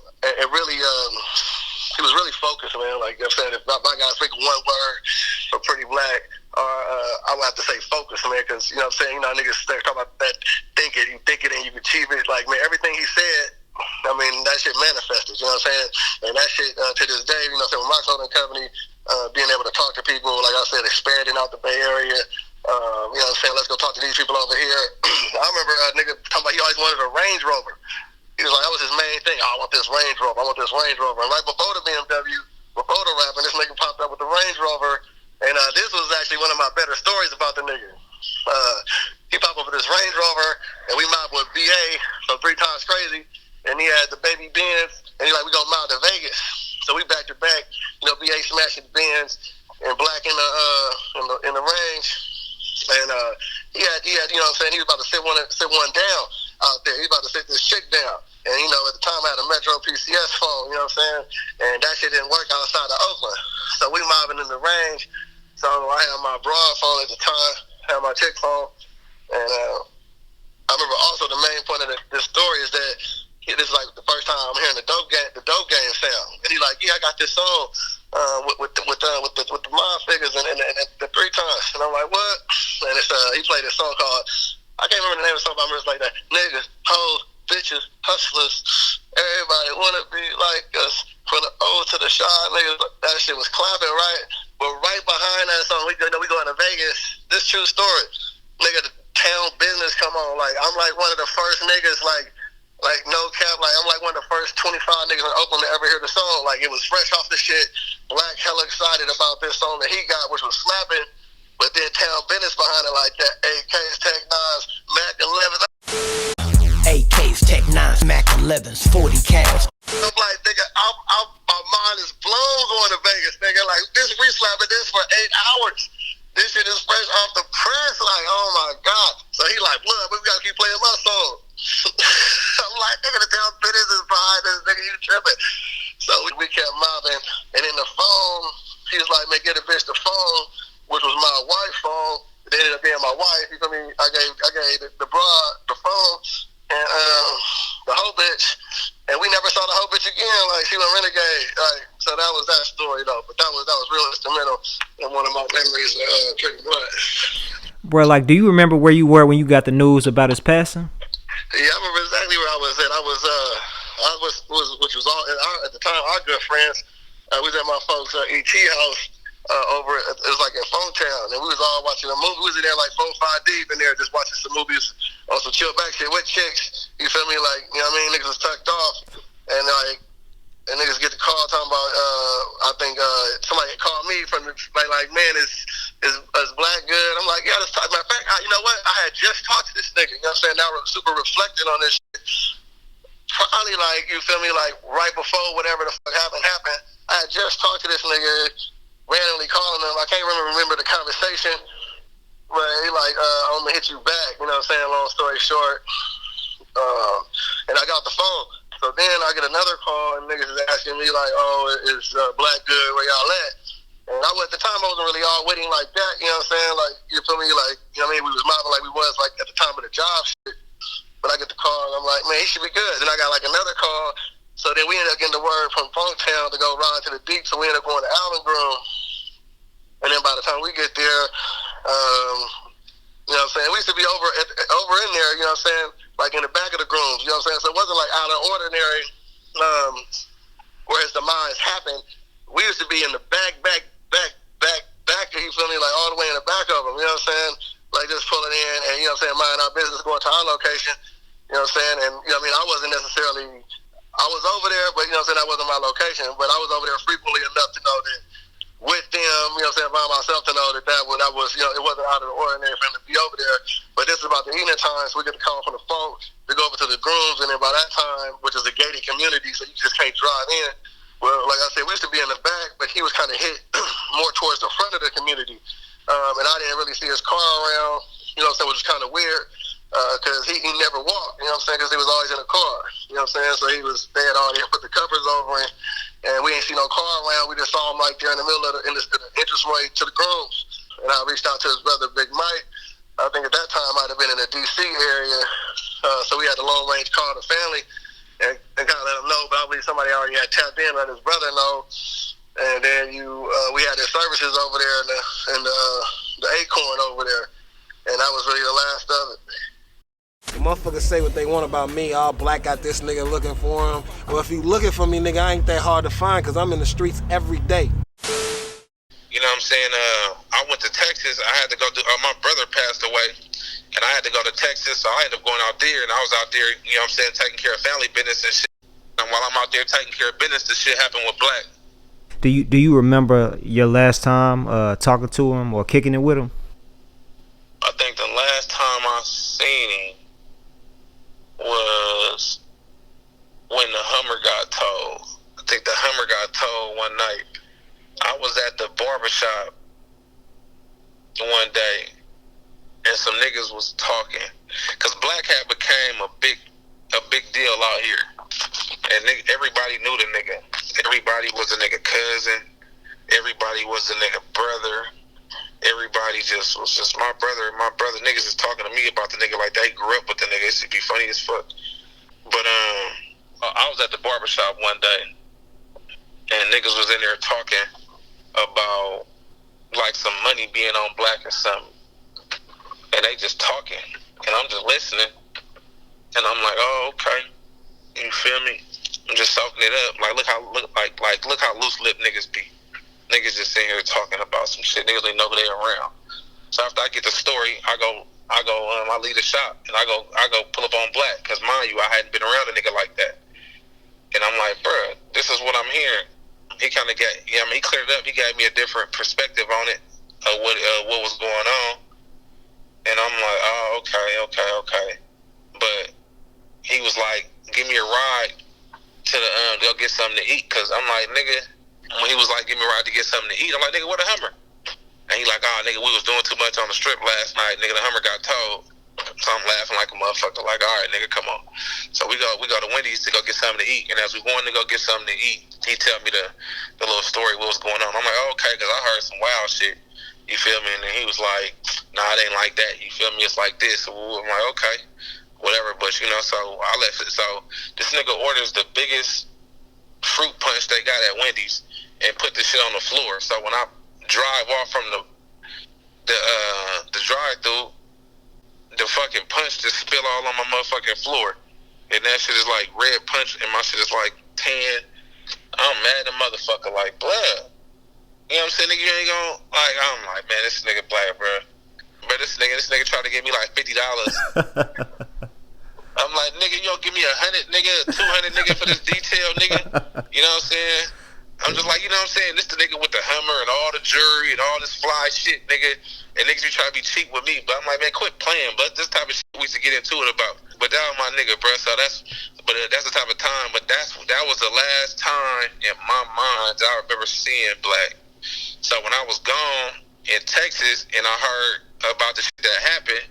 S1: And really, he was really focused, man. Like I'm saying, if my guys pick one word for pretty black, I would have to say focus, man, because, you know what I'm saying, you know, niggas start talking about that, think it and you can achieve it. Like, man, everything he said, I mean, that shit manifested, you know what I'm saying? And that shit, to this day, you know what I'm saying, with my clothing company, being able to talk to people, like I said, expanding out the Bay Area, you know what I'm saying, let's go talk to these people over here. I remember a nigga talking about he always wanted a Range Rover. He was like, that was his main thing. Oh, I want this Range Rover. I want this Range Rover. And right before the BMW, before the rapping, this nigga popped up with the Range Rover. And this was actually one of my better stories about the nigga. He popped up with this Range Rover, and we mobbed with BA, so 3 Times Crazy. And he had the baby Benz, and he like, we gonna mob to Vegas. So we back to back, you know, BA smashing the Benz and Black in the Range. And he had, you know what I'm saying, he was about to sit one down out there. He was about to sit this chick down. And, you know, at the time I had a Metro PCS phone, you know what I'm saying? And that shit didn't work outside of Oakland. So we mobbing in the Range. So I had my broad phone at the time, had my chick phone. And I remember also the main point of this story is that this is like the first time I'm hearing the dope game sound. And he's like, yeah, I got this song with the mob figures and the 3 Times. And I'm like, what? And it's he played this song called, I can't remember the name of the song, but I remember it's like that. Niggas, hoes, bitches, hustlers, everybody wanna be like us. From the old to the shy, niggas, that shit was clapping, right? But right behind that song, we going to Vegas. This true story. Nigga, the town business come on. Like, I'm like one of the first niggas, like no cap, like I'm like one of the first 25 niggas in Oakland to ever hear the song. Like, it was fresh off the shit. Black hella excited about this song that he got, which was slapping. But then town business behind it like that. AKs, Tech 9s, Mac 11s.
S8: AKs, Tech 9s, Mac 11s, 40 cals.
S1: I'm like, nigga, my mind is blown going to Vegas, nigga. Like, this, we slapping this for 8 hours. This shit is fresh off the press. Like, oh my God. So he like, blood, we gotta keep playing my song. I'm like, nigga, the town business is behind this, nigga, you tripping. So we kept mobbing. And in the phone, he was like, man, get a bitch the phone, which was my wife's phone. It ended up being my wife. You feel me? I gave the broad the phone and the hoe bitch. And we never saw the hoe bitch again. Like, she went renegade. Like, so that was that story though. But that was real instrumental in one of my memories of Tricky Blood.
S2: Bro, like, do you remember where you were when you got the news about his passing?
S1: Yeah, I remember exactly where I was at. I was which was all at the time our good friends. We was at my folks' ET house over. It was like in Phonetown, and we was all watching a movie. We was in there like 4 or 5 deep in there, just watching some movies on some chill back shit with chicks. You feel me? Like, you know what I mean? Niggas was tucked off, and niggas get the call talking about. I think somebody called me from like man, is Black good? I'm like, yeah, that's matter of fact, you know what? I had just talked to this nigga. You know what I'm saying? Now we're super reflecting on this shit. Probably like, you feel me? Like right before whatever the fuck happened. I had just talked to this nigga, randomly calling him. I can't remember the conversation, but he like, I'm gonna hit you back. You know what I'm saying? Long story short, and I got the phone. So then I get another call, and niggas is asking me like, oh, is Black good? Where y'all at? And at the time I wasn't really all with him like that. You know what I'm saying? Like, you feel me? Like, you know what I mean? We was mobbing like we was like at the time of the job shit. But I get the call, and I'm like, man, he should be good. Then I got like another call. So then we ended up getting the word from Phonetown to go ride to the deep. So we ended up going to Allen Grove. And then by the time we get there, you know what I'm saying? We used to be over in there, you know what I'm saying? Like in the back of the grooms, you know what I'm saying? So it wasn't like out of ordinary, whereas the mines happened. We used to be in the back, you feel me? Like all the way in the back of them, you know what I'm saying? Like just pulling in and, you know what I'm saying, minding our business, going to our location, you know what I'm saying? And, you know what I mean? I wasn't necessarily, I was over there, but, you know what I'm saying, that wasn't my location. But I was over there frequently enough to know that with them, you know what I'm saying, by myself to know that was, you know, it wasn't out of the ordinary for him to be over there. But this is about the evening time, so we get the call from the phone to go over to the grooms, and then by that time, which is a gated community, so you just can't drive in. Well, like I said, we used to be in the back, but he was kind of hit more towards the front of the community. And I didn't really see his car around, you know what I'm saying, which was kind of weird, because he never walked, you know what I'm saying, because he was always in a car, you know what I'm saying, so they had already put the covers over him, and we ain't see no car around. We just saw him like there in the middle of the entranceway to the grooms, and I reached out to his brother, Big Mike. I think at that time I might have been in the D.C. area, so we had a long-range call to family, and kind of let him know, but I believe somebody already had tapped in, let his brother know. And then we had his services over there in the Acorn over there, and that was really the last of it.
S4: Motherfuckers say what they want about me. All black got this nigga looking for him. Well, if you looking for me, nigga, I ain't that hard to find because I'm in the streets every day.
S1: You know what I'm saying? I went to Texas. I had to go my brother passed away, and I had to go to Texas, so I ended up going out there, and I was out there, you know what I'm saying, taking care of family business and shit. And while I'm out there taking care of business, this shit happened with Black.
S2: Do you remember your last time talking to him or kicking it with him?
S1: I think the last time I seen him was when the Hummer got towed. I think the Hummer got towed one night. I was at the barbershop one day, and some niggas was talking, cause Black had became a big deal out here, and everybody knew the nigga. Everybody was the nigga cousin. Everybody was the nigga brother. Everybody was just my brother. My brother niggas is talking to me about the nigga like they grew up with the nigga. It should be funny as fuck. But I was at the barbershop one day, and niggas was in there talking about like some money being on Black or something, and they just talking, and I'm just listening, and I'm like, oh, okay, you feel me? I'm just soaking it up. Like look how loose lip niggas be. Niggas just sitting here talking about some shit. Niggas ain't know who they around. So after I get the story, I leave the shop and I go pull up on Black, cause mind you, I hadn't been around a nigga like that. And I'm like, bruh, this is what I'm hearing. He kind of got, he cleared it up. He gave me a different perspective on it, of what was going on. And I'm like, oh, okay. But he was like, give me a ride to the go get something to eat, cause I'm like, nigga. When he was like, give me a ride to get something to eat, I'm like, nigga, what a Hummer? And he like, oh, nigga, we was doing too much on the strip last night. Nigga, the Hummer got towed. So I'm laughing like a motherfucker, like, all right, nigga, come on. So we go to Wendy's to go get something to eat. And as we going to go get something to eat, he tell me the little story, what was going on. I'm like, oh, okay, because I heard some wild shit. You feel me? And then he was like, nah, it ain't like that. You feel me? It's like this. So I'm like, okay, whatever. But, so I left it. So this nigga orders the biggest fruit punch they got at Wendy's and put this shit on the floor. So when I drive off from the drive-through, the fucking punch just spill all on my motherfucking floor. And that shit is like red punch, and my shit is like tan. I'm mad at the motherfucker, like, blood. You know what I'm saying? Nigga, you ain't gonna, like, I'm like, man, this nigga Black, bro. But this nigga tried to give me like $50. I'm like, nigga, you don't give me 100, nigga, 200, nigga, for this detail, nigga. You know what I'm saying? I'm just like, you know what I'm saying? This the nigga with the Hummer and all the jewelry and all this fly shit, nigga. And niggas be trying to be cheap with me. But I'm like, man, quit playing. But this type of shit we used to get into it about. But that was my nigga, bro. So that's the type of time. But that was the last time in my mind that I remember seeing Black. So when I was gone in Texas and I heard about the shit that happened,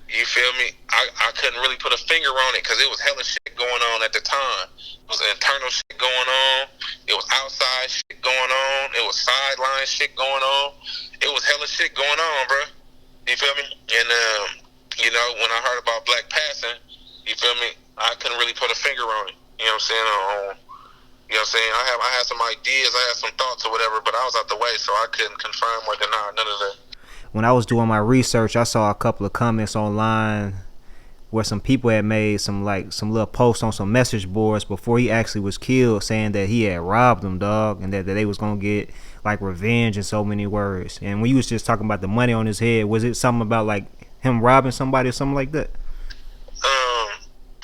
S1: you feel me? I couldn't really put a finger on it because it was hella shit going on at the time. It was internal shit going on. It was outside shit going on. It was sideline shit going on. It was hella shit going on, bro. You feel me? And, when I heard about Black passing, you feel me? I couldn't really put a finger on it. You know what I'm saying? You know what I'm saying? I had some ideas, I had some thoughts or whatever, but I was out the way, so I couldn't confirm or deny none of that.
S2: When I was doing my research, I saw a couple of comments online where some people had made some little posts on some message boards before he actually was killed, saying that he had robbed them, dog, and that they was gonna get like revenge in so many words. And when you was just talking about the money on his head, was it something about like him robbing somebody or something like that?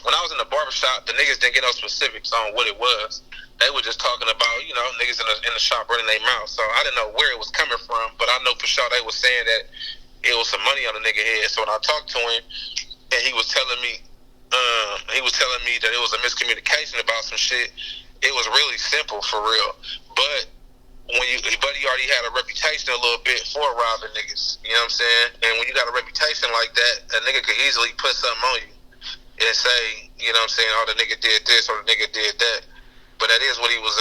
S1: When I was in the barbershop, the niggas didn't get no specifics on what it was. They were just talking about, niggas in the shop running their mouth. So I didn't know where it was coming from, but I know for sure they was saying that it was some money on the nigga head. So when I talked to him, and he was telling me that it was a miscommunication about some shit. It was really simple, for real. But he already had a reputation a little bit for robbing niggas. You know what I'm saying? And when you got a reputation like that, a nigga could easily put something on you and say, you know what I'm saying, oh, the nigga did this or the nigga did that. But that is what he was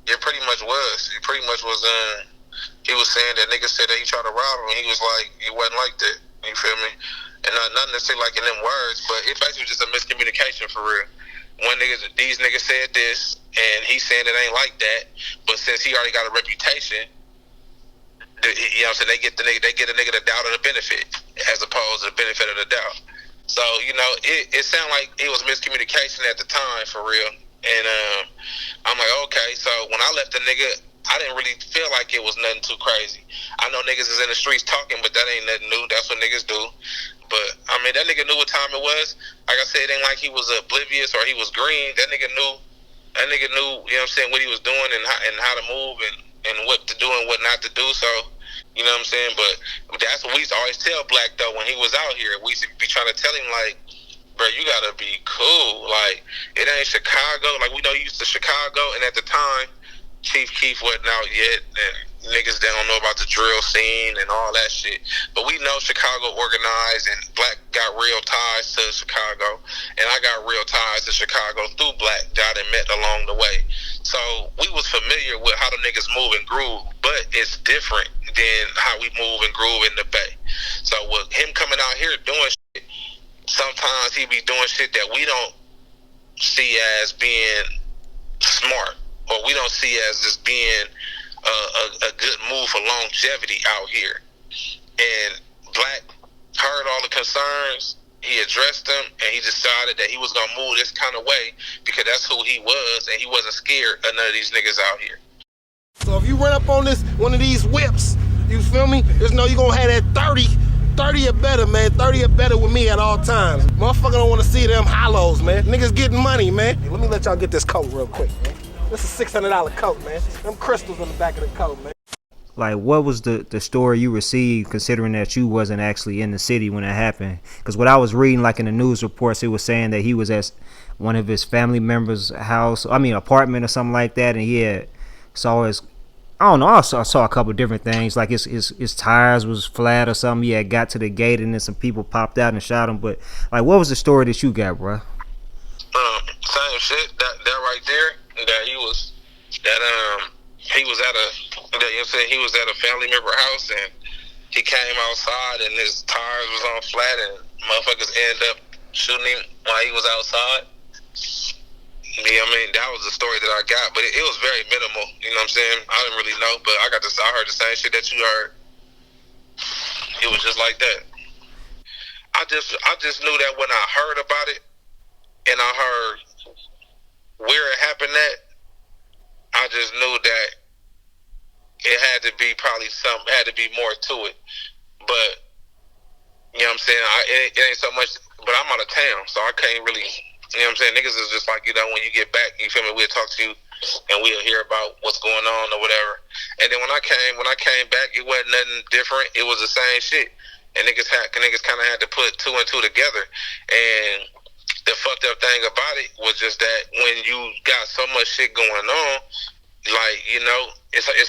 S1: it pretty much was. He pretty much was he was saying that niggas said that he tried to rob him, and he was like, he wasn't like that. You feel me? And not necessarily like in them words, but it basically was just a miscommunication for real. These niggas said this, and he's saying it ain't like that. But since he already got a reputation, you know what I'm saying, they get a nigga the doubt of the benefit as opposed to the benefit of the doubt. So, you know, it sounded like it was miscommunication at the time, for real. And I'm like, okay. So when I left the nigga, I didn't really feel like it was nothing too crazy. I know niggas is in the streets talking, but that ain't nothing new. That's what niggas do. But, I mean, that nigga knew what time it was. Like I said, it ain't like he was oblivious or he was green. That nigga knew, you know what I'm saying, what he was doing and how to move and what to do and what not to do. So, you know what I'm saying? But that's what we used to always tell Black, though, when he was out here. We used to be trying to tell him, like, bro, you gotta be cool. Like, it ain't Chicago. Like, we know you used to Chicago, and at the time, Chief Keef wasn't out yet, and niggas they don't know about the drill scene and all that shit. But we know Chicago organized, and Black got real ties to Chicago, and I got real ties to Chicago through Black that I met along the way. So we was familiar with how the niggas move and groove, but it's different than how we move and groove in the Bay. So with him coming out here doing shit, sometimes he be doing shit that we don't see as being smart, or we don't see as just being a good move for longevity out here. And Black heard all the concerns, he addressed them, and he decided that he was gonna move this kind of way because that's who he was, and he wasn't scared of none of these niggas out here.
S4: So if you run up on one of these whips, you feel me? Just know you gonna have that 30 or better, man. 30 or better with me at all times. Motherfucker don't want to see them hollows, man. Niggas getting money, man. Hey, let me let y'all get this coat real quick, man. This is a $600 coat, man. Them crystals on the back of the coat, man.
S2: Like, what was the story you received, considering that you wasn't actually in the city when it happened? Because what I was reading, like in the news reports, it was saying that he was at one of his family members' apartment or something like that, and he saw his, I don't know, I saw a couple different things, like his tires was flat or something. He had got to the gate, and then some people popped out and shot him. But like, what was the story that you got, bro?
S1: Same shit. That right there. That he was at he was at a family member house, and he came outside and his tires was on flat, and motherfuckers ended up shooting him while he was outside. Yeah, I mean, that was the story that I got, but it was very minimal. You know what I'm saying? I didn't really know, but I heard the same shit that you heard. It was just like that. I just knew that when I heard about it, and I heard where it happened at, I just knew that it had to be had to be more to it. But, you know what I'm saying, it ain't so much, but I'm out of town, so I can't really, you know what I'm saying, niggas is just like, you know, when you get back, you feel me, we'll talk to you, and we'll hear about what's going on or whatever. And then when I came back, it wasn't nothing different, it was the same shit. And niggas kind of had to put two and two together. And the fucked up thing about it was just that when you got so much shit going on, like, you know, it's hard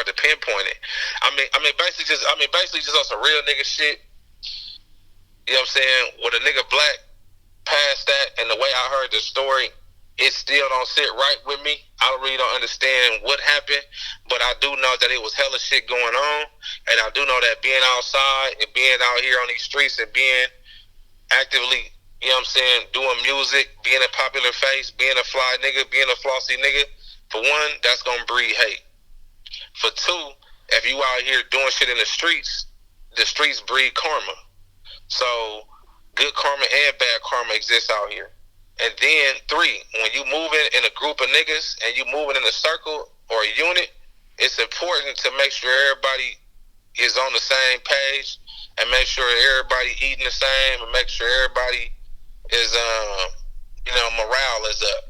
S1: to pinpoint it. I mean basically just on some real nigga shit. You know what I'm saying? With a nigga Black past that, and the way I heard the story, it still don't sit right with me. I really don't understand what happened, but I do know that it was hella shit going on, and I do know that being outside and being out here on these streets and being actively, you know what I'm saying, doing music, being a popular face, being a fly nigga, being a flossy nigga, for one, that's gonna breed hate. For two, if you out here doing shit in the streets breed karma. So good karma and bad karma exists out here. And then three, when you moving in a group of niggas and you moving in a circle or a unit, it's important to make sure everybody is on the same page and make sure everybody eating the same and make sure everybody is, morale is up.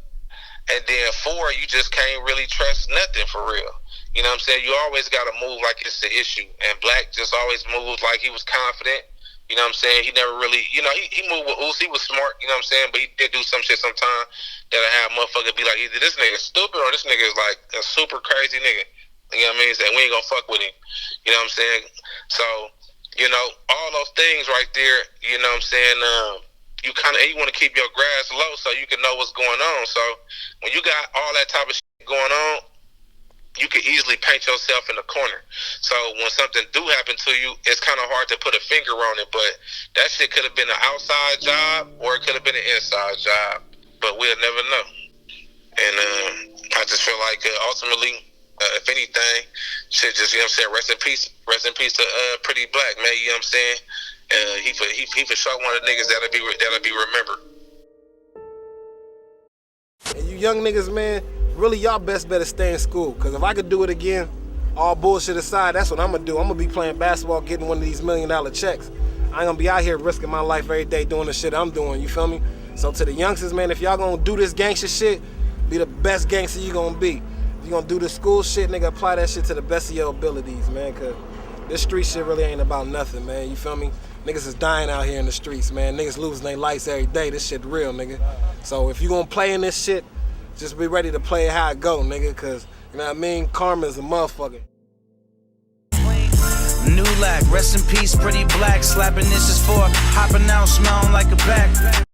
S1: And then four, you just can't really trust nothing for real. You know what I'm saying? You always got to move like it's the issue. And Black just always moved like he was confident. You know what I'm saying? He never really, you know, he moved with Uzi. He was smart, you know what I'm saying? But he did do some shit sometimes that'll have motherfuckers be like, either this nigga stupid or this nigga is like a super crazy nigga. You know what I mean? And we ain't gonna fuck with him. You know what I'm saying? So, you know, all those things right there, you know what I'm saying? You want to keep your grass low so you can know what's going on. So when you got all that type of shit going on, you can easily paint yourself in the corner. So when something do happen to you, it's kind of hard to put a finger on it, but that shit could have been an outside job or it could have been an inside job, but we'll never know. And I just feel like ultimately if anything, shit, just, you know what I'm saying, rest in peace to Pretty Black, man, you know what I'm saying? He for sure one of the niggas that'll be remembered.
S4: And you young niggas, man, really y'all best better stay in school. Cause if I could do it again, all bullshit aside, that's what I'm gonna do. I'm gonna be playing basketball, getting one of these $1 million checks. I ain't gonna be out here risking my life every day doing the shit I'm doing, you feel me? So to the youngsters, man, if y'all gonna do this gangster shit, be the best gangster you gonna be. If you gonna do the school shit, nigga, apply that shit to the best of your abilities, man, cause this street shit really ain't about nothing, man, you feel me? Niggas is dying out here in the streets, man. Niggas losing their lives every day. This shit real, nigga. So if you gonna play in this shit, just be ready to play it how it go, nigga, cause, you know what I mean? Karma's a motherfucker.
S9: New lack, rest in peace, Pretty Black. Slapping this is for hopping out, smelling like a back.